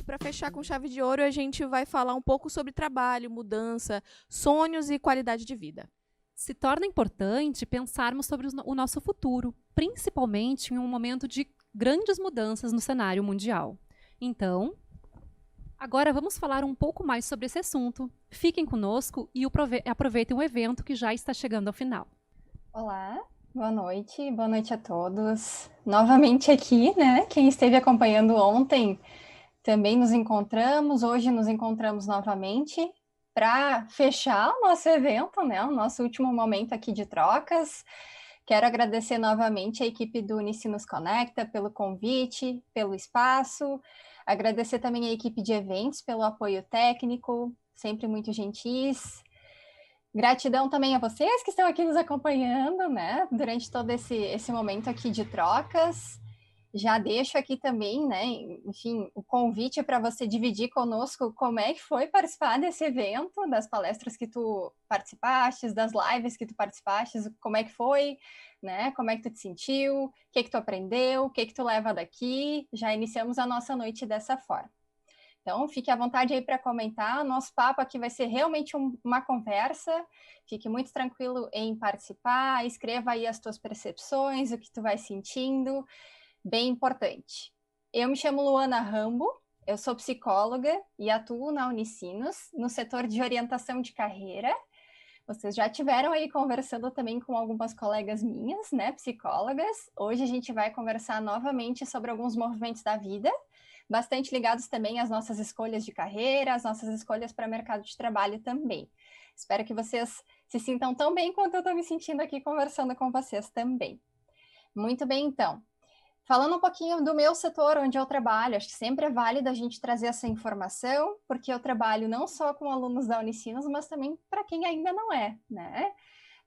Para fechar com chave de ouro, a gente vai falar um pouco sobre trabalho, mudança, sonhos e qualidade de vida. Se torna importante pensarmos sobre o nosso futuro, principalmente em um momento de grandes mudanças no cenário mundial. Então, agora vamos falar um pouco mais sobre esse assunto. Fiquem conosco e aproveitem o evento que já está chegando ao final. Olá, boa noite a todos. Novamente aqui, né? Quem esteve acompanhando ontem, também nos encontramos, hoje nos encontramos novamente para fechar o nosso evento, né? O nosso último momento aqui de trocas. Quero agradecer novamente a equipe do Unicinos Conecta pelo convite, pelo espaço. Agradecer também a equipe de eventos pelo apoio técnico, sempre muito gentis. Gratidão também a vocês que estão aqui nos acompanhando, né? Durante todo esse momento aqui de trocas. Já deixo aqui também, né, enfim, o convite para você dividir conosco como é que foi participar desse evento, das palestras que tu participaste, das lives que tu participaste, como é que foi, né, como é que tu te sentiu, o que tu aprendeu, o que tu leva daqui. Já iniciamos a nossa noite dessa forma. Então, fique à vontade aí para comentar. Nosso papo aqui vai ser realmente uma conversa. Fique muito tranquilo em participar. Escreva aí as tuas percepções, o que tu vai sentindo. Bem importante. Eu me chamo Luana Rambo, eu sou psicóloga e atuo na Unicinos, no setor de orientação de carreira. Vocês já tiveram aí conversando também com algumas colegas minhas, né, psicólogas. Hoje a gente vai conversar novamente sobre alguns movimentos da vida, bastante ligados também às nossas escolhas de carreira, às nossas escolhas para o mercado de trabalho também. Espero que vocês se sintam tão bem quanto eu estou me sentindo aqui conversando com vocês também. Muito bem, então. Falando um pouquinho do meu setor, onde eu trabalho, acho que sempre é válido a gente trazer essa informação, porque eu trabalho não só com alunos da Unicinos, mas também para quem ainda não é, né?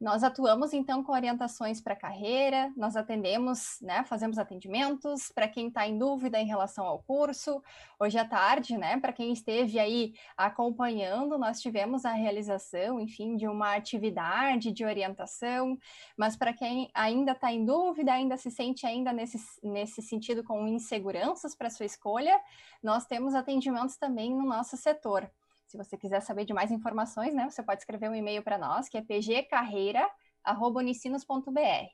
Nós atuamos, então, com orientações para carreira, nós atendemos, né, fazemos atendimentos para quem está em dúvida em relação ao curso. Hoje à tarde, né, para quem esteve aí acompanhando, nós tivemos a realização, enfim, de uma atividade de orientação, mas para quem ainda está em dúvida, ainda se sente ainda nesse sentido com inseguranças para sua escolha, nós temos atendimentos também no nosso setor. Se você quiser saber de mais informações, né, você pode escrever um e-mail para nós, que é pgcarreira@unicinos.br.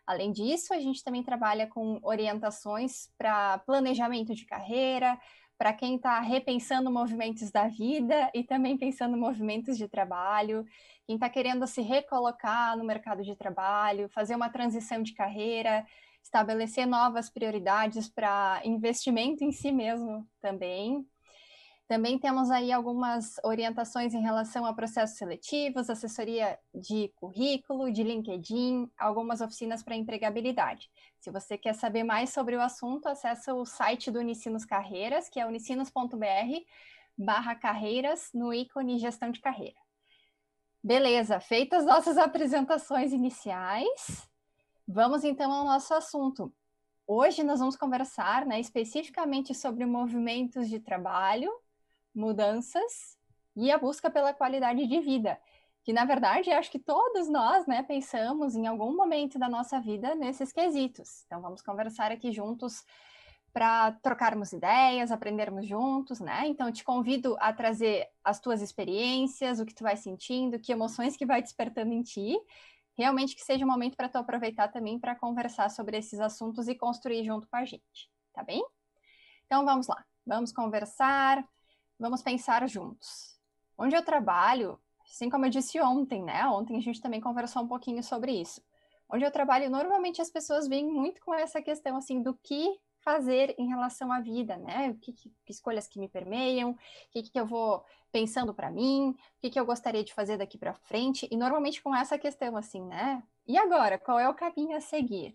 Além disso, a gente também trabalha com orientações para planejamento de carreira, para quem está repensando movimentos da vida e também pensando movimentos de trabalho, quem está querendo se recolocar no mercado de trabalho, fazer uma transição de carreira, estabelecer novas prioridades para investimento em si mesmo também. Também temos aí algumas orientações em relação a processos seletivos, assessoria de currículo, de LinkedIn, algumas oficinas para empregabilidade. Se você quer saber mais sobre o assunto, acessa o site do Unicinos Carreiras, que é unicinos.br/carreiras, no ícone Gestão de Carreira. Beleza, feitas nossas apresentações iniciais, vamos então ao nosso assunto. Hoje nós vamos conversar, né, especificamente sobre movimentos de trabalho, mudanças e a busca pela qualidade de vida, que na verdade acho que todos nós, né, pensamos em algum momento da nossa vida nesses quesitos. Então vamos conversar aqui juntos para trocarmos ideias, aprendermos juntos, né? Então eu te convido a trazer as tuas experiências, o que tu vai sentindo, que emoções que vai despertando em ti. Realmente que seja um momento para tu aproveitar também para conversar sobre esses assuntos e construir junto com a gente, tá bem? Então vamos lá, vamos conversar. Vamos pensar juntos. Onde eu trabalho, assim como eu disse ontem, né? Ontem a gente também conversou um pouquinho sobre isso. Onde eu trabalho, normalmente as pessoas vêm muito com essa questão, assim, do que fazer em relação à vida, né? Que escolhas que me permeiam, o que eu vou pensando para mim, o que eu gostaria de fazer daqui para frente, e normalmente com essa questão, assim, né? E agora, qual é o caminho a seguir?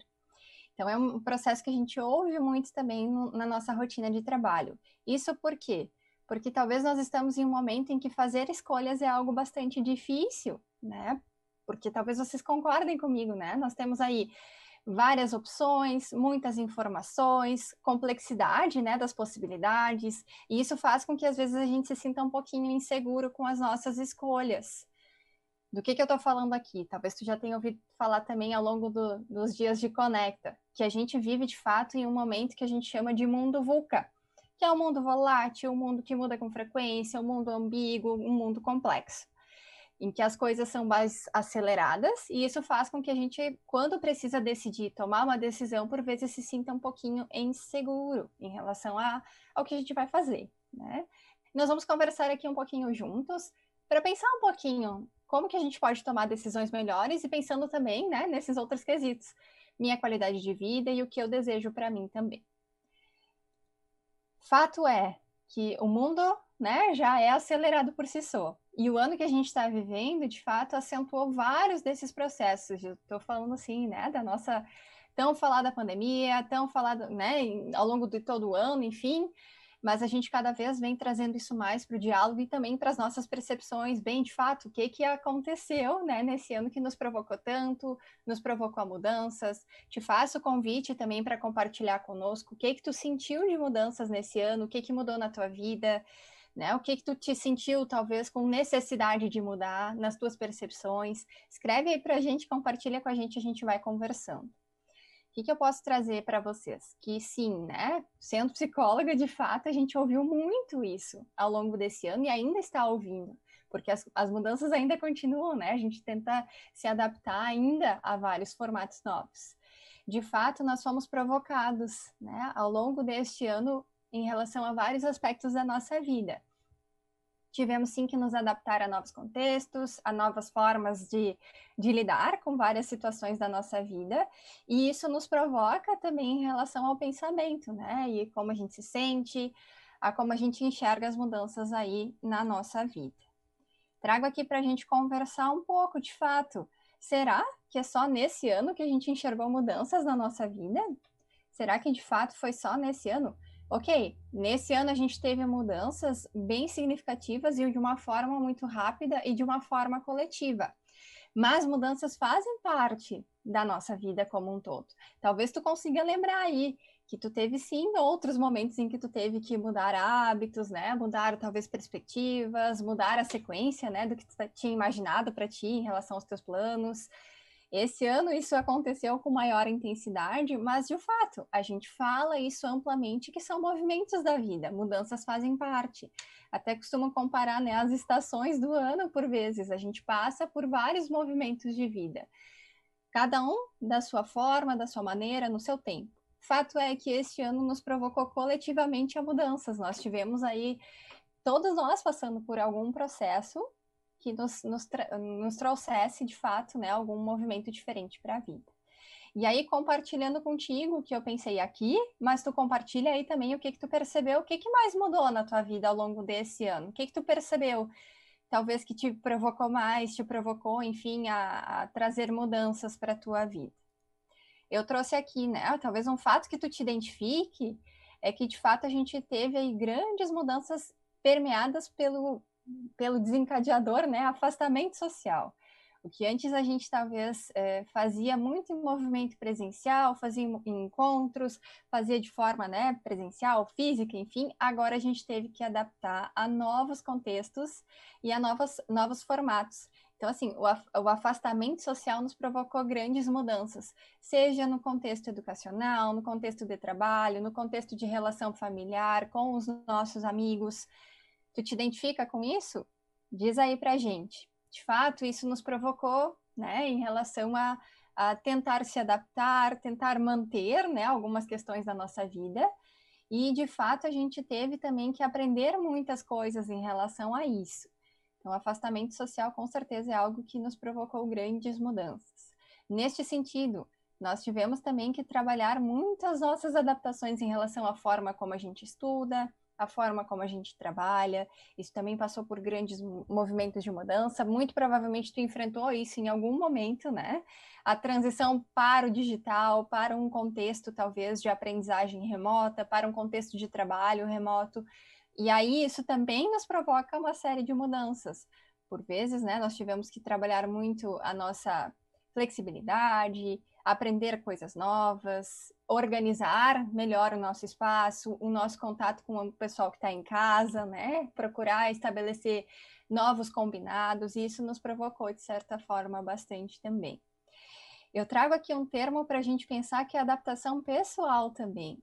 Então, é um processo que a gente ouve muito também na nossa rotina de trabalho. Isso por quê? Porque talvez nós estamos em um momento em que fazer escolhas é algo bastante difícil, né? Porque talvez vocês concordem comigo, né? Nós temos aí várias opções, muitas informações, complexidade, né, das possibilidades, e isso faz com que às vezes a gente se sinta um pouquinho inseguro com as nossas escolhas. Do que eu estou falando aqui? Talvez tu já tenha ouvido falar também ao longo dos dias de Conecta, que a gente vive de fato em um momento que a gente chama de mundo VUCA, que é um mundo volátil, um mundo que muda com frequência, um mundo ambíguo, um mundo complexo, em que as coisas são mais aceleradas, e isso faz com que a gente, quando precisa decidir, tomar uma decisão, por vezes se sinta um pouquinho inseguro em relação ao que a gente vai fazer, né? Nós vamos conversar aqui um pouquinho juntos, para pensar um pouquinho como que a gente pode tomar decisões melhores e pensando também, né, nesses outros quesitos, minha qualidade de vida e o que eu desejo para mim também. Fato é que o mundo, né, já é acelerado por si só. E o ano que a gente está vivendo, de fato, acentuou vários desses processos. Eu estou falando assim, né, da nossa tão falada pandemia, tão falada, né, ao longo de todo o ano, enfim. Mas a gente cada vez vem trazendo isso mais para o diálogo e também para as nossas percepções, bem, de fato, o que aconteceu, né, nesse ano que nos provocou tanto, nos provocou mudanças. Te faço o convite também para compartilhar conosco o que tu sentiu de mudanças nesse ano, o que mudou na tua vida, né, o que tu te sentiu, talvez, com necessidade de mudar nas tuas percepções. Escreve aí para a gente, compartilha com a gente vai conversando. O que eu posso trazer para vocês? Que sim, né? Sendo psicóloga, de fato, a gente ouviu muito isso ao longo desse ano e ainda está ouvindo, porque as mudanças ainda continuam, né? A gente tenta se adaptar ainda a vários formatos novos. De fato, nós fomos provocados, né, ao longo deste ano em relação a vários aspectos da nossa vida. Tivemos sim que nos adaptar a novos contextos, a novas formas de lidar com várias situações da nossa vida, e isso nos provoca também em relação ao pensamento, né? E como a gente se sente, a como a gente enxerga as mudanças aí na nossa vida. Trago aqui para a gente conversar um pouco, de fato. Será que é só nesse ano que a gente enxergou mudanças na nossa vida? Será que de fato foi só nesse ano? Ok, nesse ano a gente teve mudanças bem significativas e de uma forma muito rápida e de uma forma coletiva. Mas mudanças fazem parte da nossa vida como um todo. Talvez tu consiga lembrar aí que tu teve sim outros momentos em que tu teve que mudar hábitos, né? Mudar talvez perspectivas, mudar a sequência, né, do que tu tinha imaginado para ti em relação aos teus planos. Esse ano isso aconteceu com maior intensidade, mas de fato, a gente fala isso amplamente que são movimentos da vida, mudanças fazem parte. Até costumo comparar, né, as estações do ano por vezes, a gente passa por vários movimentos de vida. Cada um da sua forma, da sua maneira, no seu tempo. Fato é que este ano nos provocou coletivamente a mudanças. Nós tivemos aí, todos nós passando por algum processo que nos trouxesse, de fato, né, algum movimento diferente para a vida. E aí, compartilhando contigo o que eu pensei aqui, mas tu compartilha aí também o que tu percebeu, o que mais mudou na tua vida ao longo desse ano? O que tu percebeu, talvez, que te provocou mais, te provocou, enfim, a trazer mudanças para a tua vida? Eu trouxe aqui, né, talvez um fato que tu te identifique, é que, de fato, a gente teve aí grandes mudanças permeadas pelo desencadeador, né, afastamento social. O que antes a gente talvez fazia muito em movimento presencial, fazia em encontros, fazia de forma, né, presencial, física, enfim, agora a gente teve que adaptar a novos contextos e a novos formatos. Então, assim, o afastamento social nos provocou grandes mudanças, seja no contexto educacional, no contexto de trabalho, no contexto de relação familiar, com os nossos amigos. Tu te identifica com isso? Diz aí pra gente. De fato, isso nos provocou, né, em relação a tentar se adaptar, tentar manter, né, algumas questões da nossa vida. E, de fato, a gente teve também que aprender muitas coisas em relação a isso. Então, o afastamento social, com certeza, é algo que nos provocou grandes mudanças. Neste sentido, nós tivemos também que trabalhar muitas nossas adaptações em relação à forma como a gente estuda, a forma como a gente trabalha. Isso também passou por grandes movimentos de mudança. Muito provavelmente tu enfrentou isso em algum momento, né? A transição para o digital, para um contexto talvez de aprendizagem remota, para um contexto de trabalho remoto. E aí isso também nos provoca uma série de mudanças. Por vezes, né, nós tivemos que trabalhar muito a nossa... flexibilidade, aprender coisas novas, organizar melhor o nosso espaço, o nosso contato com o pessoal que está em casa, né? Procurar estabelecer novos combinados, e isso nos provocou, de certa forma, bastante também. Eu trago aqui um termo para a gente pensar que é adaptação pessoal também.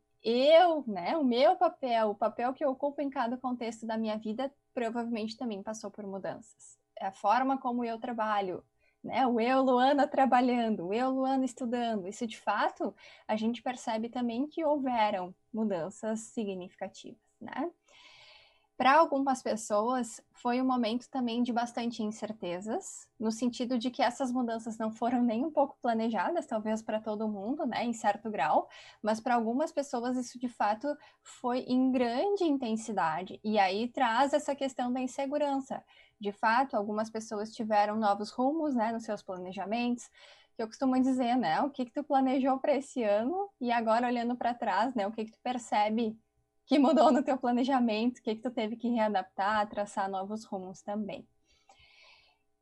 O meu papel, o papel que eu ocupo em cada contexto da minha vida, provavelmente também passou por mudanças. A forma como eu trabalho, né? O eu, Luana, trabalhando, o eu, Luana, estudando. Isso, de fato, a gente percebe também que houveram mudanças significativas, né? Para algumas pessoas, foi um momento também de bastante incertezas, no sentido de que essas mudanças não foram nem um pouco planejadas, talvez para todo mundo, né, em certo grau, mas para algumas pessoas isso de fato foi em grande intensidade, e aí traz essa questão da insegurança. De fato, algumas pessoas tiveram novos rumos, né, nos seus planejamentos, que eu costumo dizer, né, o que tu planejou para esse ano, e agora olhando para trás, né, o que tu percebe que mudou no teu planejamento, o que tu teve que readaptar, traçar novos rumos também.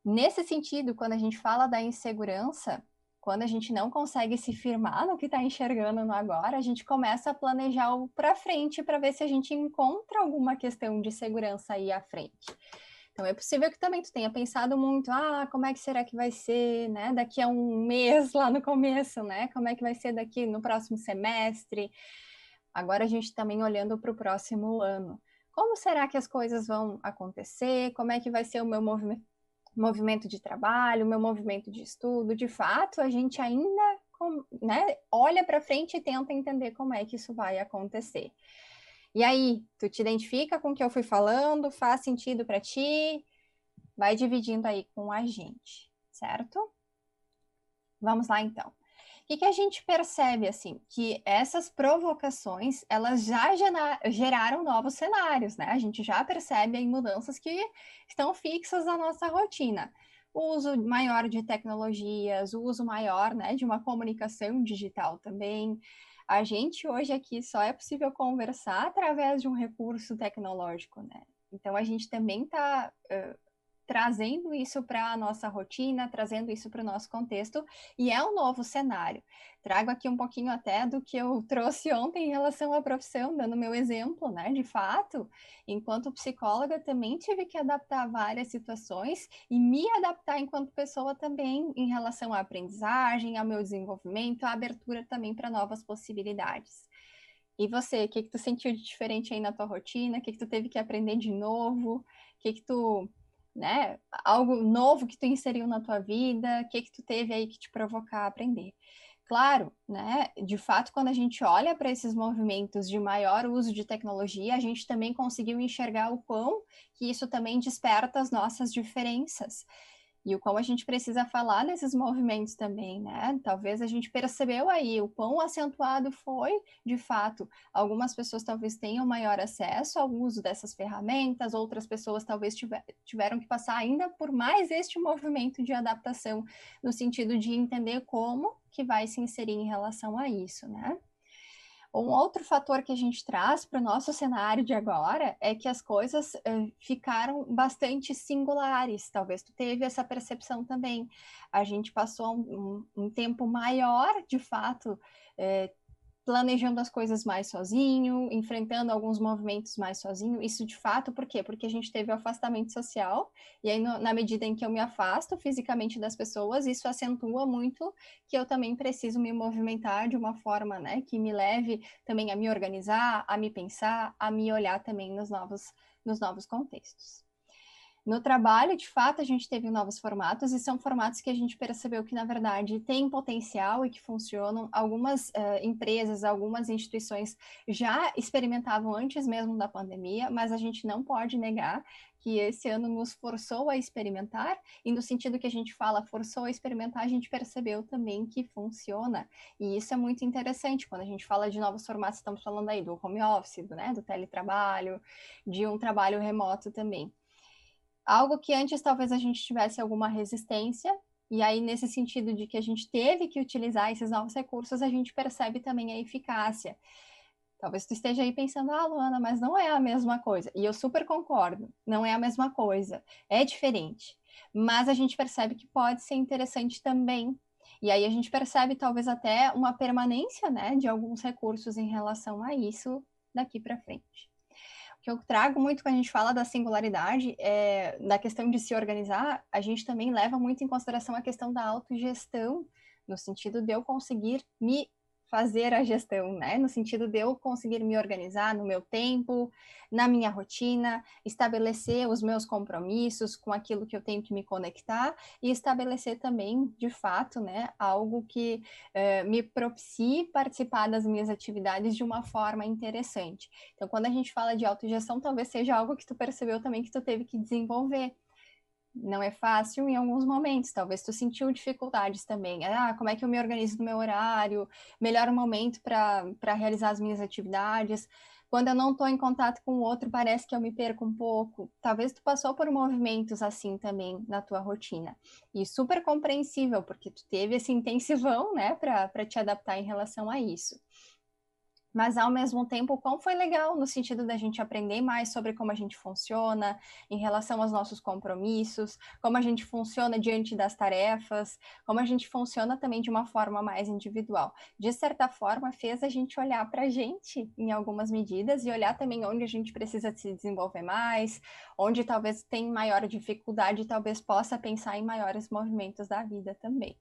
Nesse sentido, quando a gente fala da insegurança, quando a gente não consegue se firmar no que está enxergando no agora, a gente começa a planejar o para frente para ver se a gente encontra alguma questão de segurança aí à frente. Então, é possível que também tu tenha pensado muito, como é que será que vai ser, né, daqui a um mês lá no começo, né, como é que vai ser daqui no próximo semestre. Agora a gente também olhando para o próximo ano. Como será que as coisas vão acontecer? Como é que vai ser o meu movimento de trabalho, o meu movimento de estudo? De fato, a gente ainda, né, olha para frente e tenta entender como é que isso vai acontecer. E aí, tu te identifica com o que eu fui falando? Faz sentido para ti? Vai dividindo aí com a gente, certo? Vamos lá, então. O que a gente percebe, assim, que essas provocações, elas já geraram novos cenários, né? A gente já percebe aí mudanças que estão fixas na nossa rotina. O uso maior de tecnologias, o uso maior, né, de uma comunicação digital também. A gente hoje aqui só é possível conversar através de um recurso tecnológico, né? Então, a gente também está trazendo isso para a nossa rotina, trazendo isso para o nosso contexto, e é um novo cenário. Trago aqui um pouquinho até do que eu trouxe ontem em relação à profissão, dando meu exemplo, né? De fato, enquanto psicóloga, também tive que adaptar várias situações e me adaptar enquanto pessoa também em relação à aprendizagem, ao meu desenvolvimento, à abertura também para novas possibilidades. E você, o que tu sentiu de diferente aí na tua rotina? O que tu teve que aprender de novo? O que tu, né, algo novo que tu inseriu na tua vida? O que tu teve aí que te provocar a aprender? Claro, né, de fato, quando a gente olha para esses movimentos de maior uso de tecnologia, a gente também conseguiu enxergar o quão que isso também desperta as nossas diferenças. E o quão a gente precisa falar desses movimentos também, né? Talvez a gente percebeu aí o quão acentuado foi, de fato. Algumas pessoas talvez tenham maior acesso ao uso dessas ferramentas, outras pessoas talvez tiveram que passar ainda por mais este movimento de adaptação, no sentido de entender como que vai se inserir em relação a isso, né? Um outro fator que a gente traz para o nosso cenário de agora é que as coisas ficaram bastante singulares. Talvez tu teve essa percepção também. A gente passou um tempo maior, de fato, planejando as coisas mais sozinho, enfrentando alguns movimentos mais sozinho. Isso de fato, por quê? Porque a gente teve o afastamento social, e aí na medida em que eu me afasto fisicamente das pessoas, isso acentua muito que eu também preciso me movimentar de uma forma, né, que me leve também a me organizar, a me pensar, a me olhar também nos novos contextos. No trabalho, de fato, a gente teve novos formatos, e são formatos que a gente percebeu que, na verdade, têm potencial e que funcionam. Algumas empresas, algumas instituições já experimentavam antes mesmo da pandemia, mas a gente não pode negar que esse ano nos forçou a experimentar, e no sentido que a gente fala forçou a experimentar, a gente percebeu também que funciona. E isso é muito interessante. Quando a gente fala de novos formatos, estamos falando aí do home office, do teletrabalho, de um trabalho remoto também. Algo que antes talvez a gente tivesse alguma resistência, e aí nesse sentido de que a gente teve que utilizar esses novos recursos, a gente percebe também a eficácia. Talvez tu esteja aí pensando, Luana, mas não é a mesma coisa. E eu super concordo, não é a mesma coisa, é diferente. Mas a gente percebe que pode ser interessante também. E aí a gente percebe talvez até uma permanência, né, de alguns recursos em relação a isso daqui para frente. O que eu trago muito quando a gente fala da singularidade, da questão de se organizar, a gente também leva muito em consideração a questão da autogestão, no sentido de eu conseguir me fazer a gestão, né? No sentido de eu conseguir me organizar no meu tempo, na minha rotina, estabelecer os meus compromissos com aquilo que eu tenho que me conectar e estabelecer também, de fato, né, algo que me propicie participar das minhas atividades de uma forma interessante. Então, quando a gente fala de autogestão, talvez seja algo que tu percebeu também que tu teve que desenvolver. Não é fácil em alguns momentos, talvez tu sentiu dificuldades também. Como é que eu me organizo no meu horário? Melhor momento para realizar as minhas atividades. Quando eu não estou em contato com o outro, parece que eu me perco um pouco. Talvez tu passou por movimentos assim também na tua rotina. E super compreensível, porque tu teve esse intensivão, né, para te adaptar em relação a isso. Mas, ao mesmo tempo, o quão foi legal no sentido da gente aprender mais sobre como a gente funciona em relação aos nossos compromissos, como a gente funciona diante das tarefas, como a gente funciona também de uma forma mais individual. De certa forma, fez a gente olhar para a gente em algumas medidas e olhar também onde a gente precisa se desenvolver mais, onde talvez tem maior dificuldade e talvez possa pensar em maiores movimentos da vida também.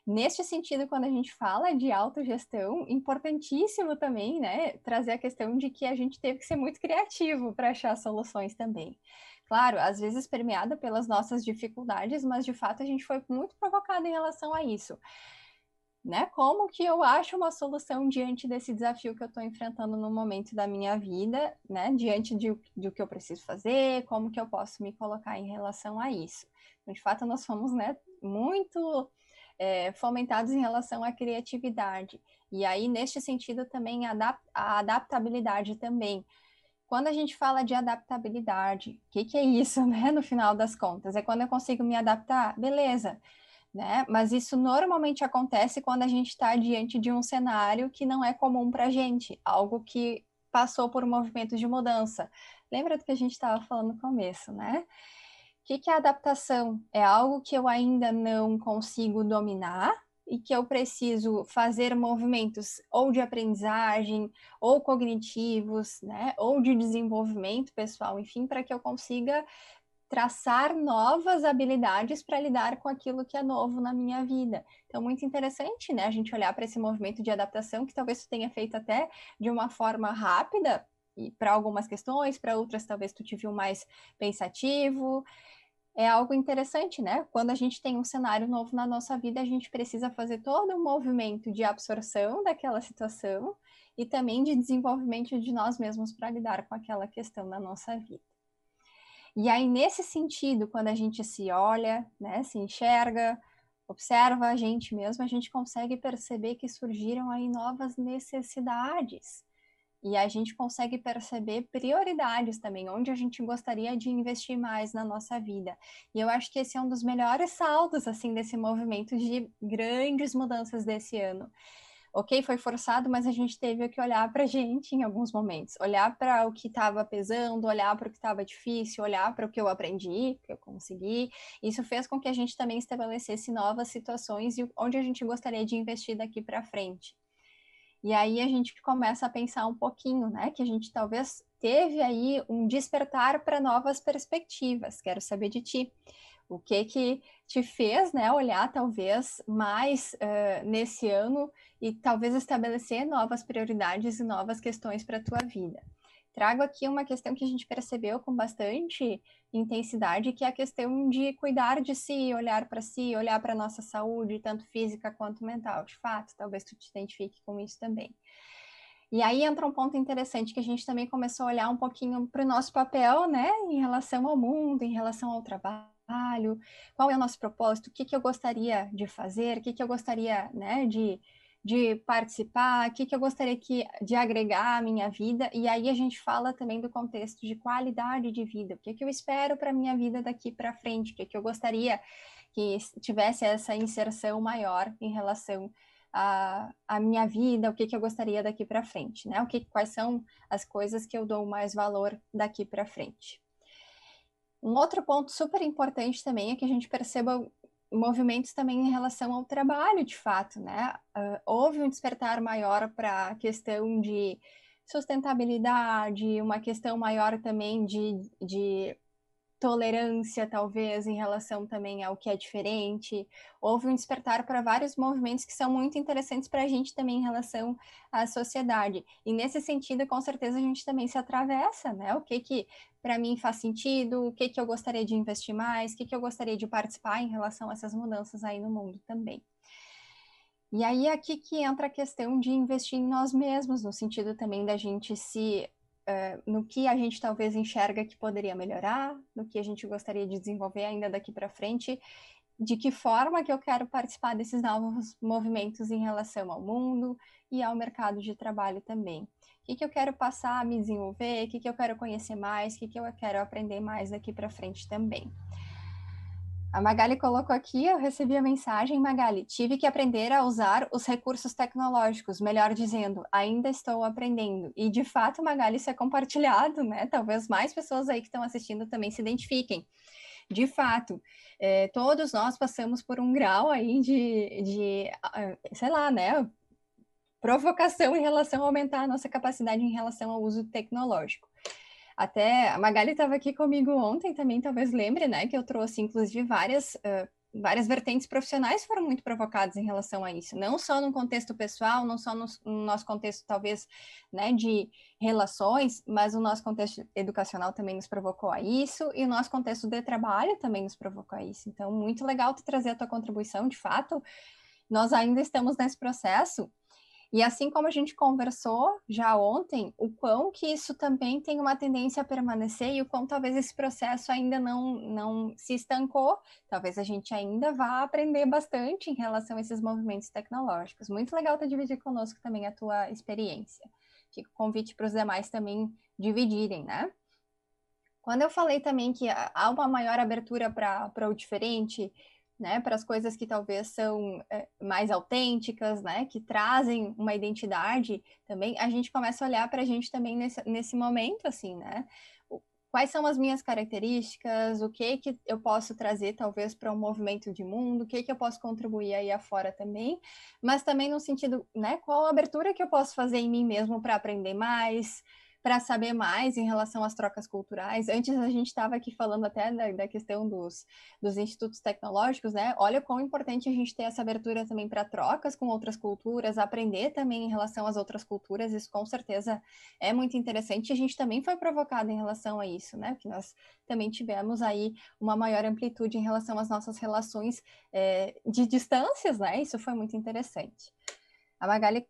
Neste sentido, quando a gente fala de autogestão, importantíssimo também, né, trazer a questão de que a gente teve que ser muito criativo para achar soluções também. Claro, às vezes permeada pelas nossas dificuldades, mas de fato a gente foi muito provocado em relação a isso. Né? Como que eu acho uma solução diante desse desafio que eu estou enfrentando no momento da minha vida, né? Diante do que eu preciso fazer, como que eu posso me colocar em relação a isso. Então, de fato, nós fomos, né, muito fomentados em relação à criatividade. E aí, neste sentido, também a adaptabilidade também. Quando a gente fala de adaptabilidade, o que é isso, né? No final das contas, é quando eu consigo me adaptar, beleza. Né? Mas isso normalmente acontece quando a gente está diante de um cenário que não é comum para a gente, algo que passou por movimentos de mudança. Lembra do que a gente estava falando no começo, né? O que é adaptação? É algo que eu ainda não consigo dominar e que eu preciso fazer movimentos ou de aprendizagem, ou cognitivos, né? Ou de desenvolvimento pessoal, enfim, para que eu consiga traçar novas habilidades para lidar com aquilo que é novo na minha vida. Então, muito interessante, né? A gente olhar para esse movimento de adaptação que talvez tu tenha feito até de uma forma rápida, e para algumas questões, para outras talvez tu te viu mais pensativo. É algo interessante, né? Quando a gente tem um cenário novo na nossa vida, a gente precisa fazer todo um movimento de absorção daquela situação e também de desenvolvimento de nós mesmos para lidar com aquela questão da nossa vida. E aí, nesse sentido, quando a gente se olha, né, se enxerga, observa a gente mesmo, a gente consegue perceber que surgiram aí novas necessidades. E a gente consegue perceber prioridades também, onde a gente gostaria de investir mais na nossa vida. E eu acho que esse é um dos melhores saltos, assim, desse movimento de grandes mudanças desse ano. Ok, foi forçado, mas a gente teve que olhar para a gente em alguns momentos. Olhar para o que estava pesando, olhar para o que estava difícil, olhar para o que eu aprendi, que eu consegui. Isso fez com que a gente também estabelecesse novas situações e onde a gente gostaria de investir daqui para frente. E aí a gente começa a pensar um pouquinho, né? Que a gente talvez teve aí um despertar para novas perspectivas. Quero saber de ti. O que te fez, né, olhar talvez mais nesse ano e talvez estabelecer novas prioridades e novas questões para a tua vida? Trago aqui uma questão que a gente percebeu com bastante intensidade, que é a questão de cuidar de si, olhar para si, olhar para a nossa saúde, tanto física quanto mental. De fato, talvez tu te identifique com isso também. E aí entra um ponto interessante que a gente também começou a olhar um pouquinho para o nosso papel, né, em relação ao mundo, em relação ao trabalho, qual é o nosso propósito, o que eu gostaria de fazer, o que eu gostaria, né, de participar, o que eu gostaria de agregar à minha vida, e aí a gente fala também do contexto de qualidade de vida, o que eu espero para a minha vida daqui para frente, o que eu gostaria que tivesse essa inserção maior em relação à minha vida, o que eu gostaria daqui para frente, né? Quais são as coisas que eu dou mais valor daqui para frente. Um outro ponto super importante também é que a gente perceba movimentos também em relação ao trabalho, de fato, né? Houve um despertar maior para a questão de sustentabilidade, uma questão maior também de tolerância, talvez, em relação também ao que é diferente. Houve um despertar para vários movimentos que são muito interessantes para a gente também em relação à sociedade. E nesse sentido, com certeza, a gente também se atravessa, né? O que para mim faz sentido, o que eu gostaria de investir mais, o que eu gostaria de participar em relação a essas mudanças aí no mundo também. E aí aqui que entra a questão de investir em nós mesmos, no sentido também da gente no que a gente talvez enxerga que poderia melhorar, no que a gente gostaria de desenvolver ainda daqui para frente, de que forma que eu quero participar desses novos movimentos em relação ao mundo e ao mercado de trabalho também. O que eu quero passar a me desenvolver, o que eu quero conhecer mais, o que eu quero aprender mais daqui para frente também. A Magali colocou aqui, eu recebi a mensagem, Magali, tive que aprender a usar os recursos tecnológicos, melhor dizendo, ainda estou aprendendo. E, de fato, Magali, isso é compartilhado, né? Talvez mais pessoas aí que estão assistindo também se identifiquem. De fato, todos nós passamos por um grau aí sei lá, né? Provocação em relação a aumentar a nossa capacidade em relação ao uso tecnológico. Até a Magali estava aqui comigo ontem também, talvez lembre, né, que eu trouxe, inclusive, várias vertentes profissionais foram muito provocadas em relação a isso, não só no contexto pessoal, não só no nosso contexto, talvez, né, de relações, mas o nosso contexto educacional também nos provocou a isso, e o nosso contexto de trabalho também nos provocou a isso. Então, muito legal tu trazer a tua contribuição, de fato, nós ainda estamos nesse processo. E assim como a gente conversou já ontem, o quão que isso também tem uma tendência a permanecer e o quão talvez esse processo ainda não se estancou, talvez a gente ainda vá aprender bastante em relação a esses movimentos tecnológicos. Muito legal tu dividir conosco também a tua experiência. Fica o convite para os demais também dividirem, né? Quando eu falei também que há uma maior abertura para o diferente, né, para as coisas que talvez são mais autênticas, né, que trazem uma identidade também, a gente começa a olhar para a gente também nesse momento, assim, né, quais são as minhas características, o que eu posso trazer talvez para um movimento de mundo, o que eu posso contribuir aí afora também, mas também no sentido, né, qual a abertura que eu posso fazer em mim mesmo para aprender mais, para saber mais em relação às trocas culturais. Antes a gente estava aqui falando até da questão dos institutos tecnológicos, né? Olha quão importante a gente ter essa abertura também para trocas com outras culturas, aprender também em relação às outras culturas, isso com certeza é muito interessante. E a gente também foi provocado em relação a isso, né? Porque nós também tivemos aí uma maior amplitude em relação às nossas relações de distâncias, né? Isso foi muito interessante. A Magali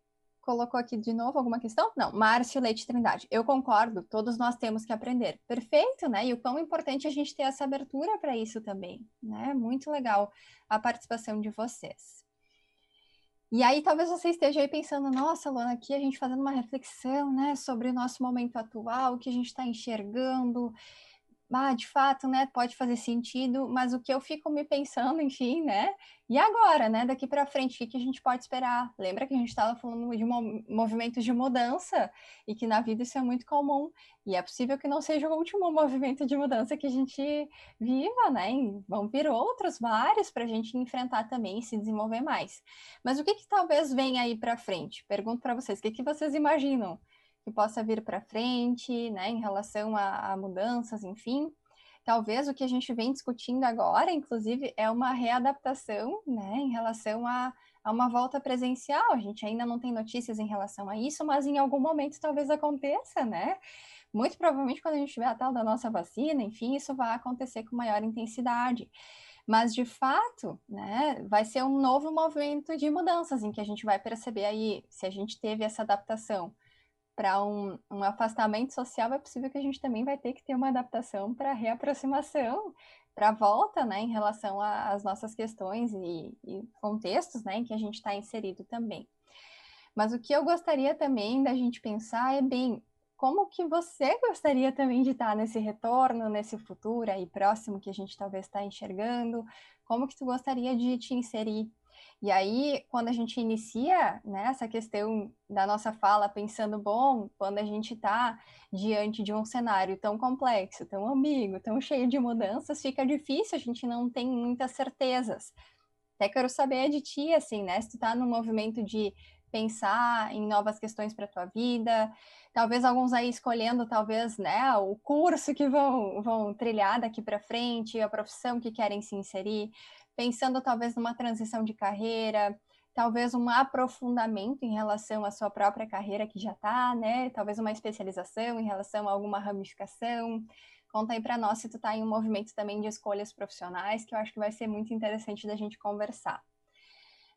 colocou aqui de novo alguma questão? Não, Márcio Leite Trindade. Eu concordo, todos nós temos que aprender. Perfeito, né? E o quão importante a gente ter essa abertura para isso também, né? Muito legal a participação de vocês. E aí talvez você esteja aí pensando, nossa, Luana, aqui a gente fazendo uma reflexão, né, sobre o nosso momento atual, o que a gente está enxergando. De fato, né, pode fazer sentido, mas o que eu fico me pensando, enfim, né, e agora, né, daqui para frente, o que a gente pode esperar? Lembra que a gente estava falando de movimentos de mudança e que na vida isso é muito comum, e é possível que não seja o último movimento de mudança que a gente viva, né, e vão vir outros vários para a gente enfrentar também e se desenvolver mais. Mas o que talvez venha aí para frente? Pergunto para vocês, o que vocês imaginam que possa vir para frente, né, em relação a mudanças, enfim. Talvez o que a gente vem discutindo agora, inclusive, é uma readaptação, né, em relação a uma volta presencial. A gente ainda não tem notícias em relação a isso, mas em algum momento talvez aconteça, né? Muito provavelmente quando a gente tiver a tal da nossa vacina, enfim, isso vai acontecer com maior intensidade. Mas, de fato, né, vai ser um novo movimento de mudanças, em que a gente vai perceber aí, se a gente teve essa adaptação para um afastamento social, é possível que a gente também vai ter que ter uma adaptação para reaproximação, para a volta, né, em relação às nossas questões e contextos, né, em que a gente está inserido também. Mas o que eu gostaria também da gente pensar é, bem, como que você gostaria também de estar nesse retorno, nesse futuro aí próximo que a gente talvez está enxergando, como que tu gostaria de te inserir? E aí, quando a gente inicia, né, essa questão da nossa fala, pensando, bom, quando a gente está diante de um cenário tão complexo, tão ambíguo, tão cheio de mudanças, fica difícil, a gente não tem muitas certezas. Até quero saber de ti, assim, né? Se tu tá num movimento de pensar em novas questões para tua vida, talvez alguns aí escolhendo, talvez, né, o curso que vão trilhar daqui para frente, a profissão que querem se inserir, pensando talvez numa transição de carreira, talvez um aprofundamento em relação à sua própria carreira que já está, né? Talvez uma especialização em relação a alguma ramificação. Conta aí para nós se tu está em um movimento também de escolhas profissionais, que eu acho que vai ser muito interessante da gente conversar.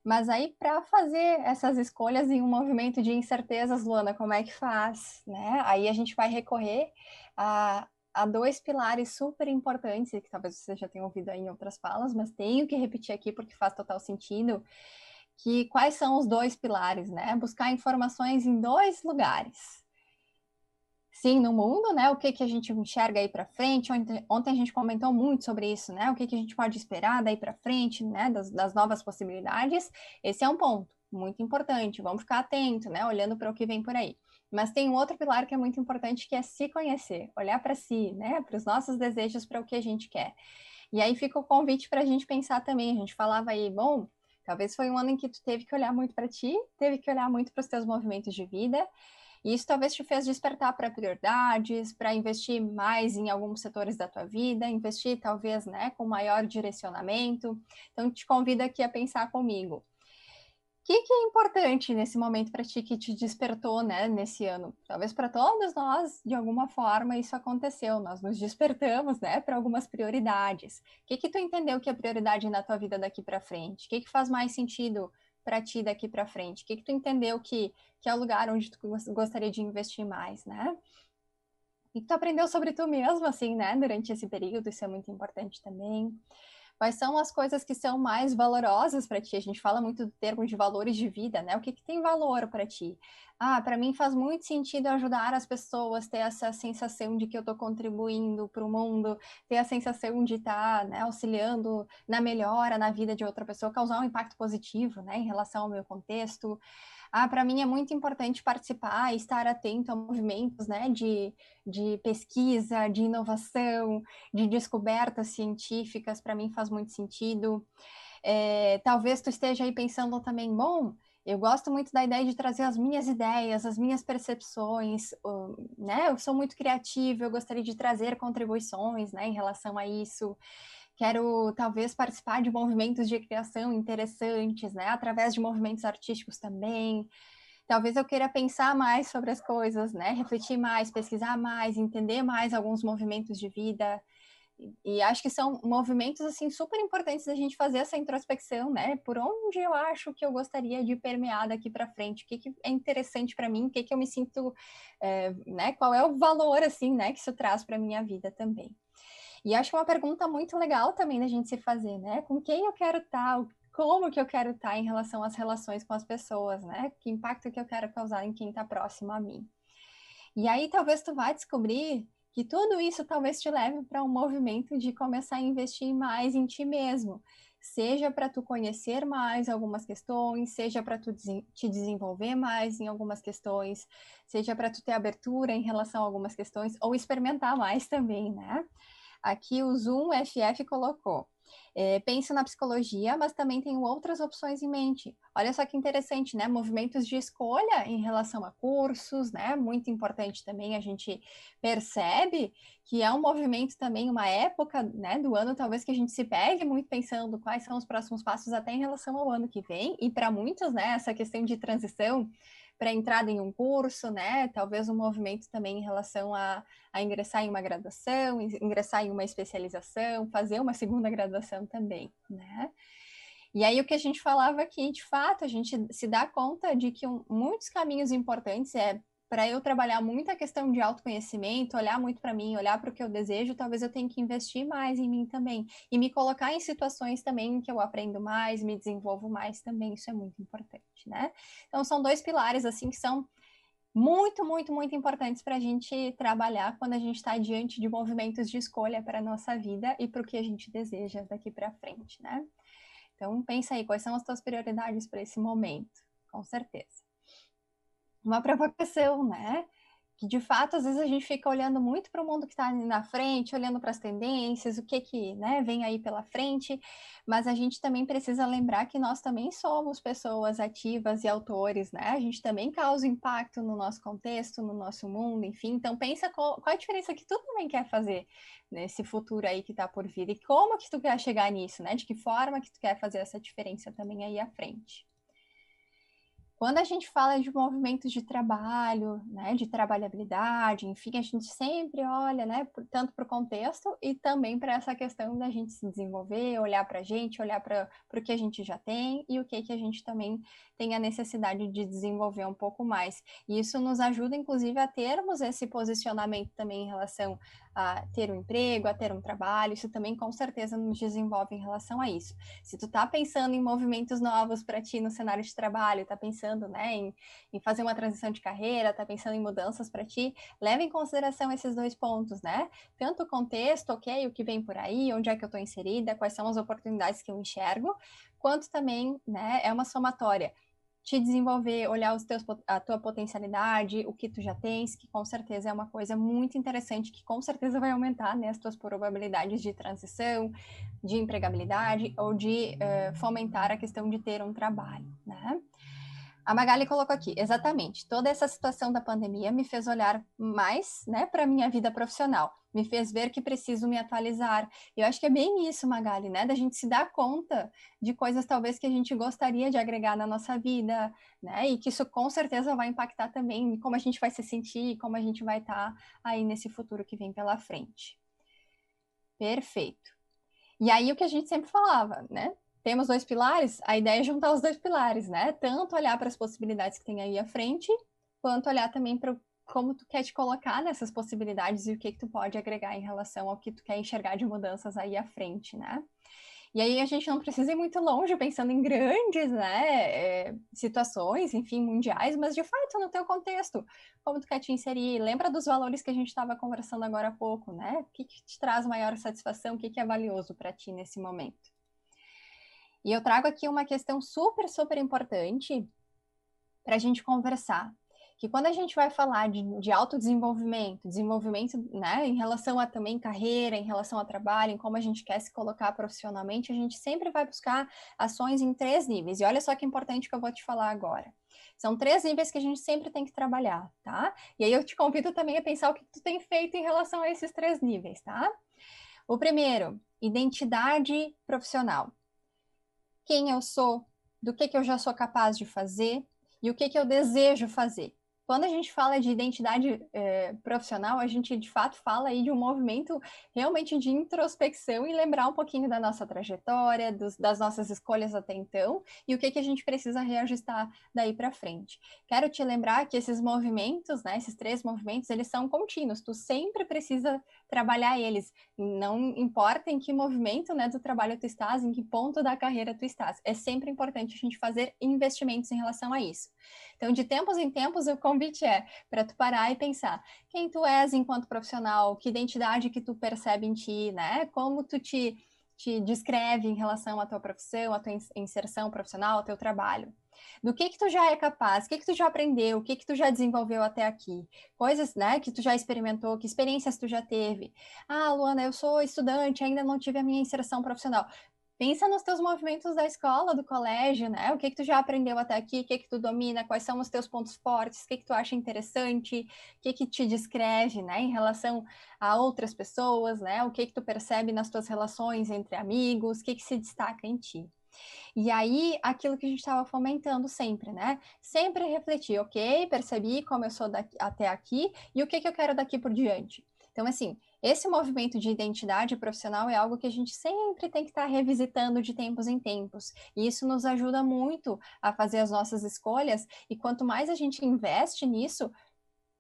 Mas aí, para fazer essas escolhas em um movimento de incertezas, Luana, como é que faz? Né? Aí a gente vai recorrer a dois pilares super importantes, que talvez você já tenha ouvido aí em outras falas, mas tenho que repetir aqui porque faz total sentido, que quais são os dois pilares, né? Buscar informações em dois lugares. Sim, no mundo, né? O que a gente enxerga aí para frente? Ontem a gente comentou muito sobre isso, né? O que a gente pode esperar daí para frente, né? Das novas possibilidades. Esse é um ponto muito importante. Vamos ficar atento, né? Olhando para o que vem por aí. Mas tem um outro pilar que é muito importante, que é se conhecer, olhar para si, né? Para os nossos desejos, para o que a gente quer. E aí fica o convite para a gente pensar também. A gente falava aí, bom, talvez foi um ano em que tu teve que olhar muito para ti, teve que olhar muito para os teus movimentos de vida. E isso talvez te fez despertar para prioridades, para investir mais em alguns setores da tua vida, investir talvez, né, com maior direcionamento. Então, te convido aqui a pensar comigo. O que é importante nesse momento para ti que te despertou, né, nesse ano? Talvez para todos nós, de alguma forma, isso aconteceu. Nós nos despertamos, né, para algumas prioridades. O que tu entendeu que é prioridade na tua vida daqui para frente? O que faz mais sentido para ti daqui para frente? O que tu entendeu que é o lugar onde tu gostaria de investir mais, né? E tu aprendeu sobre tu mesmo, assim, né, durante esse período, isso é muito importante também. Quais são as coisas que são mais valorosas para ti? A gente fala muito do termo de valores de vida, né? O que tem valor para ti? Ah, para mim faz muito sentido ajudar as pessoas, ter essa sensação de que eu estou contribuindo para o mundo, ter a sensação de estar, né, auxiliando na melhora na vida de outra pessoa, causar um impacto positivo, né, em relação ao meu contexto. Ah, para mim é muito importante participar e estar atento a movimentos, né, de pesquisa, de inovação, de descobertas científicas, para mim faz muito sentido. Talvez tu esteja aí pensando também, bom, eu gosto muito da ideia de trazer as minhas ideias, as minhas percepções, né? Eu sou muito criativa, eu gostaria de trazer contribuições, né, em relação a isso. Quero, talvez, participar de movimentos de criação interessantes, né? Através de movimentos artísticos também. Talvez eu queira pensar mais sobre as coisas, né? Refletir mais, pesquisar mais, entender mais alguns movimentos de vida. E acho que são movimentos, assim, super importantes da gente fazer essa introspecção, né? Por onde eu acho que eu gostaria de permear daqui para frente? O que é interessante para mim? O que eu me sinto, né? Qual é o valor, assim, né? Que isso traz para minha vida também. E acho que é uma pergunta muito legal também da gente se fazer, né? Com quem eu quero estar, como que eu quero estar em relação às relações com as pessoas, né? Que impacto que eu quero causar em quem está próximo a mim. E aí talvez tu vá descobrir que tudo isso talvez te leve para um movimento de começar a investir mais em ti mesmo. Seja para tu conhecer mais algumas questões, seja para tu te desenvolver mais em algumas questões, seja para tu ter abertura em relação a algumas questões, ou experimentar mais também, né? Aqui o Zoom FF colocou. Penso na psicologia, mas também tenho outras opções em mente. Olha só que interessante, né? Movimentos de escolha em relação a cursos, né? Muito importante também, a gente percebe que é um movimento também, uma época, né, do ano, talvez que a gente se pegue muito pensando quais são os próximos passos até em relação ao ano que vem. E para muitos, né, essa questão de transição para entrada em um curso, né? Talvez um movimento também em relação a ingressar em uma graduação, ingressar em uma especialização, fazer uma segunda graduação também, né? E aí o que a gente falava aqui, de fato, a gente se dá conta de que muitos caminhos importantes para eu trabalhar muito a questão de autoconhecimento, olhar muito para mim, olhar para o que eu desejo, talvez eu tenha que investir mais em mim também. E me colocar em situações também que eu aprendo mais, me desenvolvo mais também, isso é muito importante, né? Então, são dois pilares, assim, que são muito, muito, muito importantes para a gente trabalhar quando a gente está diante de movimentos de escolha para a nossa vida e para o que a gente deseja daqui para frente, né? Então, pensa aí, quais são as tuas prioridades para esse momento? Com certeza. Uma provocação, né? que de fato, às vezes a gente fica olhando muito para o mundo que está ali na frente, olhando para as tendências, o que né, vem aí pela frente, mas a gente também precisa lembrar que nós também somos pessoas ativas e autores, né? A gente também causa impacto no nosso contexto, no nosso mundo, enfim. Então pensa qual a diferença que tu também quer fazer nesse futuro aí que está por vir e como que tu quer chegar nisso, né? De que forma que tu quer fazer essa diferença também aí à frente. Quando a gente fala de movimentos de trabalho, né, de trabalhabilidade, enfim, a gente sempre olha, né, tanto para o contexto e também para essa questão da gente se desenvolver, olhar para a gente, olhar para o que a gente já tem e o que a gente também tem a necessidade de desenvolver um pouco mais. E isso nos ajuda, inclusive, a termos esse posicionamento também em relação a ter um emprego, a ter um trabalho, isso também com certeza nos desenvolve em relação a isso. Se tu tá pensando em movimentos novos para ti no cenário de trabalho, tá pensando, né, em fazer uma transição de carreira, tá pensando em mudanças para ti, leva em consideração esses dois pontos, né? Tanto o contexto, ok, o que vem por aí, onde é que eu tô inserida, quais são as oportunidades que eu enxergo, quanto também, né, é uma somatória. Te desenvolver, olhar a tua potencialidade, o que tu já tens, que com certeza é uma coisa muito interessante, que com certeza vai aumentar, né, as tuas probabilidades de transição, de empregabilidade ou de fomentar a questão de ter um trabalho, né? A Magali colocou aqui, exatamente, toda essa situação da pandemia me fez olhar mais, né, para a minha vida profissional, me fez ver que preciso me atualizar. Eu acho que é bem isso, Magali, né, da gente se dar conta de coisas talvez que a gente gostaria de agregar na nossa vida, né, e que isso com certeza vai impactar também em como a gente vai se sentir, como a gente vai estar aí nesse futuro que vem pela frente. Perfeito. E aí o que a gente sempre falava, né? Temos dois pilares, a ideia é juntar os dois pilares, né? Tanto olhar para as possibilidades que tem aí à frente, quanto olhar também para como tu quer te colocar nessas possibilidades e o que tu pode agregar em relação ao que tu quer enxergar de mudanças aí à frente, né? E aí a gente não precisa ir muito longe pensando em grandes, né, situações, enfim, mundiais, mas de fato no teu contexto, como tu quer te inserir, lembra dos valores que a gente estava conversando agora há pouco, né? O que te traz maior satisfação, o que é valioso para ti nesse momento? E eu trago aqui uma questão super, super importante para a gente conversar, que quando a gente vai falar de autodesenvolvimento, desenvolvimento, né, em relação a também carreira, em relação a trabalho, em como a gente quer se colocar profissionalmente, a gente sempre vai buscar ações em 3 níveis. E olha só que importante que eu vou te falar agora. São 3 níveis que a gente sempre tem que trabalhar, tá? E aí eu te convido também a pensar o que tu tem feito em relação a esses 3 níveis, tá? O primeiro, identidade profissional. Quem eu sou, do que eu já sou capaz de fazer e o que eu desejo fazer. Quando a gente fala de identidade profissional, a gente de fato fala aí de um movimento realmente de introspecção e lembrar um pouquinho da nossa trajetória, das nossas escolhas até então e o que a gente precisa reajustar daí para frente. Quero te lembrar que esses movimentos, né, esses 3 movimentos, eles são contínuos, tu sempre precisa trabalhar eles, não importa em que movimento, né, do trabalho tu estás, em que ponto da carreira tu estás, é sempre importante a gente fazer investimentos em relação a isso. Então, de tempos em tempos, o convite é para tu parar e pensar quem tu és enquanto profissional, que identidade que tu percebe em ti, né, como tu te descreve em relação à tua profissão, à tua inserção profissional, ao teu trabalho. Do que tu já é capaz, o que tu já aprendeu, o que tu já desenvolveu até aqui, coisas, né, que tu já experimentou, que experiências tu já teve. Ah, Luana, eu sou estudante, ainda não tive a minha inserção profissional. Pensa nos teus movimentos da escola, do colégio, né? O que tu já aprendeu até aqui, o que tu domina, quais são os teus pontos fortes, o que tu acha interessante, o que te descreve, né, em relação a outras pessoas, né? O que tu percebe nas tuas relações entre amigos, o que se destaca em ti. E aí, aquilo que a gente estava fomentando sempre, né? Sempre refletir, ok, percebi como eu sou até aqui e o que eu quero daqui por diante. Então, assim, esse movimento de identidade profissional é algo que a gente sempre tem que estar revisitando de tempos em tempos. E isso nos ajuda muito a fazer as nossas escolhas. E quanto mais a gente investe nisso,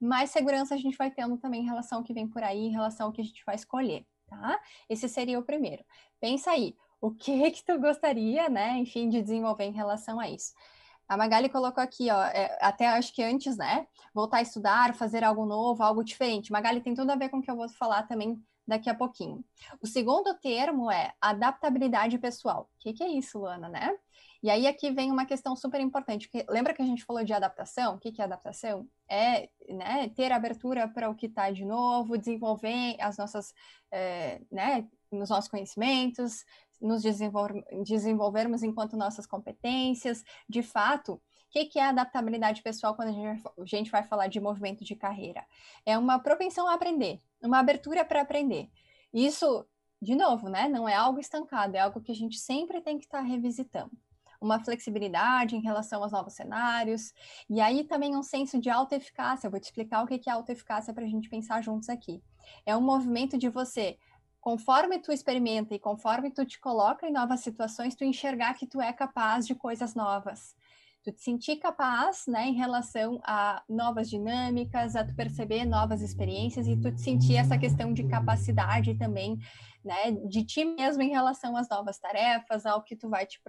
mais segurança a gente vai tendo também em relação ao que vem por aí, em relação ao que a gente vai escolher, tá? Esse seria o primeiro. Pensa aí, o que tu gostaria, né, enfim, de desenvolver em relação a isso. A Magali colocou aqui, ó, até acho que antes, né, voltar a estudar, fazer algo novo, algo diferente. Magali, tem tudo a ver com o que eu vou falar também daqui a pouquinho. O segundo termo é adaptabilidade pessoal. O que é isso, Luana, né? E aí aqui vem uma questão super importante, porque lembra que a gente falou de adaptação? O que é adaptação? É, né, ter abertura para o que está de novo, desenvolver as nossas, né, os nossos conhecimentos, nos desenvolvermos enquanto nossas competências. De fato, o que é adaptabilidade pessoal quando a gente vai falar de movimento de carreira? É uma propensão a aprender, uma abertura para aprender. Isso, de novo, né, não é algo estancado, é algo que a gente sempre tem que estar revisitando. Uma flexibilidade em relação aos novos cenários, e aí também um senso de autoeficácia. Eu vou te explicar o que é autoeficácia para a gente pensar juntos aqui. É um movimento de você, conforme tu experimenta e conforme tu te coloca em novas situações, tu enxergar que tu é capaz de coisas novas. Tu te sentir capaz, né, em relação a novas dinâmicas, a tu perceber novas experiências e tu te sentir essa questão de capacidade também, né, de ti mesmo em relação às novas tarefas, ao que tu vai te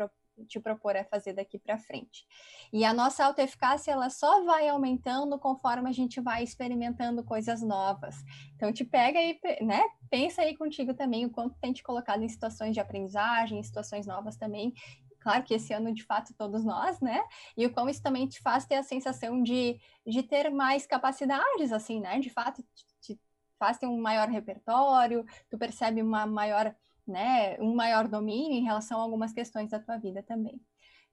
propor a fazer daqui para frente. E a nossa autoeficácia, ela só vai aumentando conforme a gente vai experimentando coisas novas. Então, te pega aí, né? Pensa aí contigo também o quanto tem te colocado em situações de aprendizagem, em situações novas também. Claro que esse ano, de fato, todos nós, né? E o como isso também te faz ter a sensação de ter mais capacidades, assim, né? De fato, te faz ter um maior repertório, tu percebe uma maior, né, um maior domínio em relação a algumas questões da tua vida também.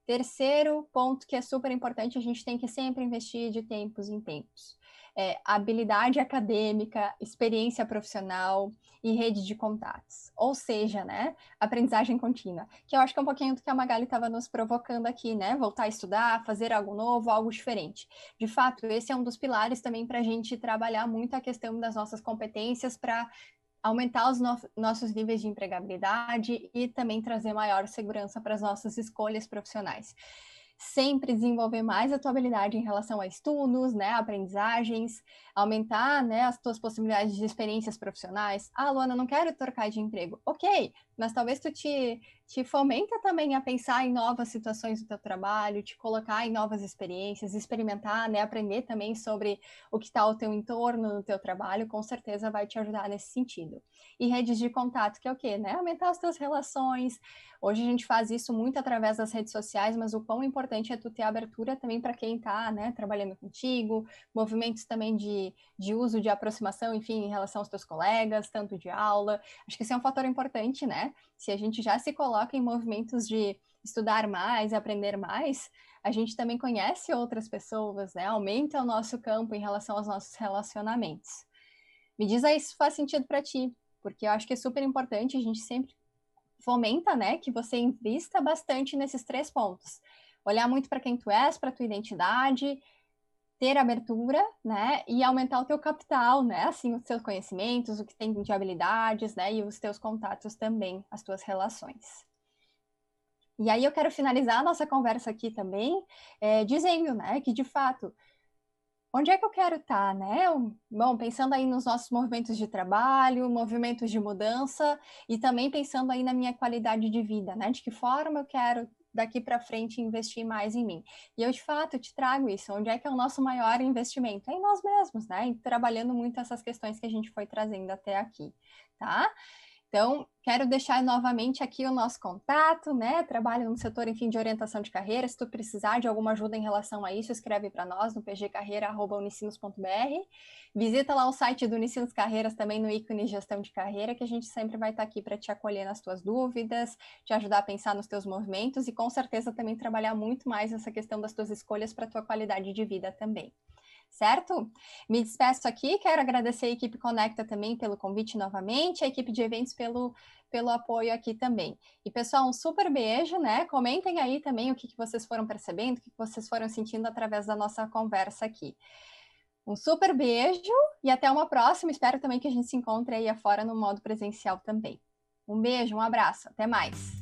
Terceiro ponto que é super importante, a gente tem que sempre investir de tempos em tempos. Habilidade acadêmica, experiência profissional e rede de contatos. Ou seja, né, aprendizagem contínua, que eu acho que é um pouquinho do que a Magali estava nos provocando aqui, né, voltar a estudar, fazer algo novo, algo diferente. De fato, esse é um dos pilares também para a gente trabalhar muito a questão das nossas competências para aumentar os nossos níveis de empregabilidade e também trazer maior segurança para as nossas escolhas profissionais. Sempre desenvolver mais a tua habilidade em relação a estudos, né, aprendizagens, aumentar, né, as tuas possibilidades de experiências profissionais. Ah, Luana, não quero trocar de emprego. Ok, mas talvez tu te fomenta também a pensar em novas situações do teu trabalho, te colocar em novas experiências, experimentar, né, aprender também sobre o que está ao teu entorno no teu trabalho, com certeza vai te ajudar nesse sentido. E redes de contato, que é o quê? Né? Aumentar as tuas relações. Hoje a gente faz isso muito através das redes sociais, mas o quão importante é tu ter abertura também para quem está, né, trabalhando contigo, movimentos também de uso, de aproximação, enfim, em relação aos teus colegas, tanto de aula. Acho que esse é um fator importante, né? Se a gente já se coloca em movimentos de estudar mais, aprender mais, a gente também conhece outras pessoas, né? Aumenta o nosso campo em relação aos nossos relacionamentos. Me diz aí se faz sentido para ti, porque eu acho que é super importante, a gente sempre fomenta, né, que você invista bastante nesses 3 pontos. Olhar muito para quem tu és, para tua identidade, ter abertura, né, e aumentar o teu capital, né, assim, os teus conhecimentos, o que tem de habilidades, né, e os teus contatos também, as tuas relações. E aí eu quero finalizar a nossa conversa aqui também, dizendo, né, que de fato, onde é que eu quero estar, né? Bom, pensando aí nos nossos movimentos de trabalho, movimentos de mudança e também pensando aí na minha qualidade de vida, né? De que forma eu quero daqui para frente investir mais em mim. E eu, de fato, te trago isso. Onde é que é o nosso maior investimento? É em nós mesmos, né? E trabalhando muito essas questões que a gente foi trazendo até aqui, tá? Então, quero deixar novamente aqui o nosso contato, né? Trabalho no setor, enfim, de orientação de carreira. Se tu precisar de alguma ajuda em relação a isso, escreve para nós no pgcarreira@unicinos.br. Visita lá o site do Unicinos Carreiras também no ícone Gestão de Carreira, que a gente sempre vai estar aqui para te acolher nas tuas dúvidas, te ajudar a pensar nos teus movimentos e com certeza também trabalhar muito mais essa questão das tuas escolhas para a tua qualidade de vida também. Certo? Me despeço aqui, quero agradecer a equipe Conecta também pelo convite novamente, a equipe de eventos pelo apoio aqui também. E pessoal, um super beijo, né? Comentem aí também o que vocês foram percebendo, o que vocês foram sentindo através da nossa conversa aqui. Um super beijo e até uma próxima, espero também que a gente se encontre aí afora no modo presencial também. Um beijo, um abraço, até mais!